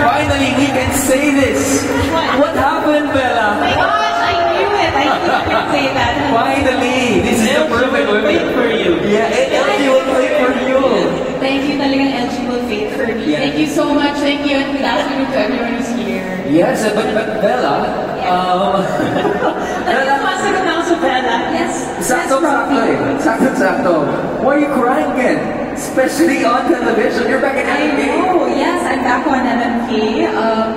Finally, we can say this. What happened, Bella? My gosh, I knew it. I knew you could say that. Finally, this is the perfect wait for you. Yeah, LG will wait for you. Thank you, talagang LG will wait for me. Yeah. Thank you so much. Thank you, and good afternoon to everyone who's here. Yes, but Bella, Bella, masagot na ako sa Bella. Yes. sakto-sakto eh. Sakto-sakto. Why are you crying again? Especially on television. You're back in I MMK. know, yes, I'm back on MMK.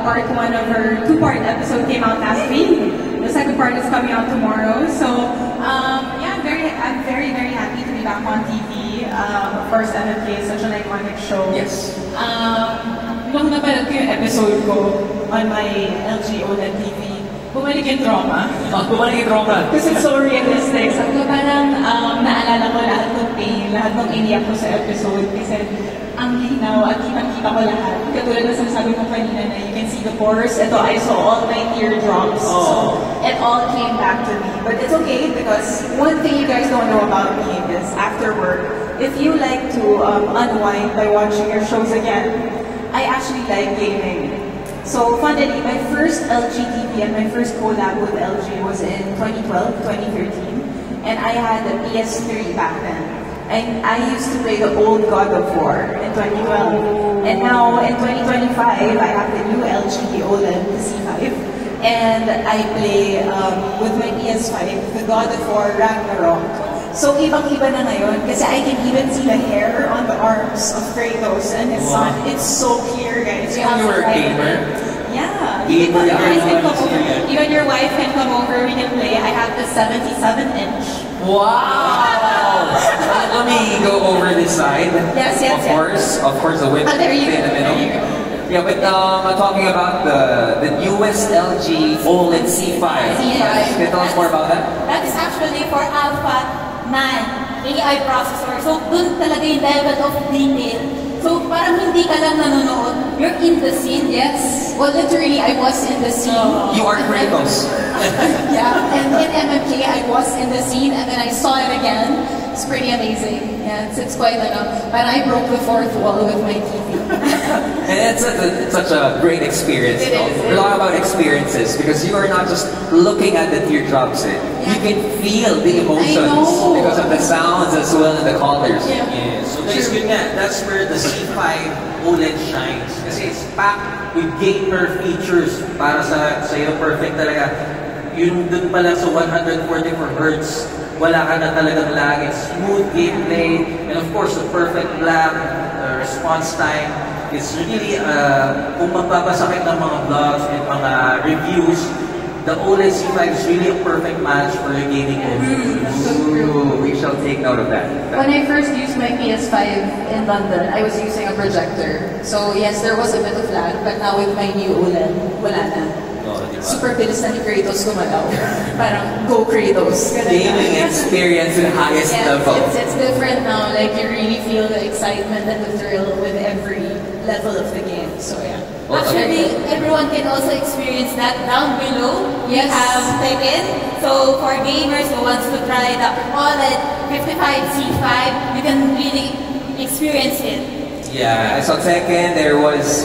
Part 1 of our 2-part episode came out last week. The second part is coming out tomorrow. So, yeah, I'm very, very happy to be back on TV. Of course, MMK is such an iconic show. Yes. Nung napanood ko yung episode ko on my LG OLED TV, bumalik yung trauma. Bumalik yung trauma. Kasi it's so realistic. Sabi ko parang naalala ko lahat ng pain, lahat ng iniyak ko sa episode. Kasi ang hinaw at kitang-kita ko lahat. Katulad na sinasabi mo kanina na you can see the pores. Ito, I saw all my teardrops. So it all came back to me. But it's okay because one thing you guys don't know about me is after work, if you like to unwind by watching your shows again, I actually like gaming. So, funnily, my first LG TV and my first collab with LG was in 2012, 2013. And I had a PS3 back then. And I used to play the old God of War in 2012. And now, in 2025, I have the new LG OLED C5. And I play with my PS5, the God of War Ragnarok. So, ibang-iba na ngayon kasi I can even see the hair on the arms of Kratos and his son. It's so clear, guys. You have You're a to try gamer? it. Yeah. Gamer, Even your wife can come over. experience. Even your wife can come over. We can play. I have the 77-inch. Wow! Let me go over this side. Yes, yes, Of course, the whip Oh, there you in the go. middle. There you go. Yeah, but I'm talking about the newest LG OLED C5. C5. Can you tell us more about that? That is actually for Alpha 9 AI processor. So, dun talaga yung level of detail. So, parang hindi ka lang nanonood. You're in the scene, yes. Well, literally, I was in the scene. You are Kratos. Yeah, and in MMK, I was in the scene, and then I saw it again. It's pretty amazing. Yeah, it's quite but I broke the fourth wall with my TV. And it's such a great experience. It is. We're talking about experiences because you are not just looking at the teardrops. You can feel the emotions know. because of the sounds as well and the colors. Yeah. Yeah, so guys, yun nga, that's where the C5 OLED shines. Kasi it's packed with gamer features para sa iyo, perfect talaga. Yun dun pa lang sa 144 Hz, wala ka na talagang lag. It's smooth gameplay, and of course, the perfect black response time. It's really, kung magpapasakit ng mga vlogs and mga reviews, the OLED C5 is really a perfect match for your gaming Ooh, we shall take note of that. When I first used my PS5 in London, I was using a projector. So yes, there was a bit of lag, but now with my new OLED, wala na. Super bilis na ni Kratos gumalaw. Parang, go Kratos. Gaming experience at the highest Yeah, level. it's different now. Like, you really feel the excitement and the thrill with every level of the game. So yeah. Actually, everyone can also experience that down below. We Yes. have Tekken. So, for gamers who wants to try the OLED 55C5, you can really experience it. Yeah, I saw Tekken. There was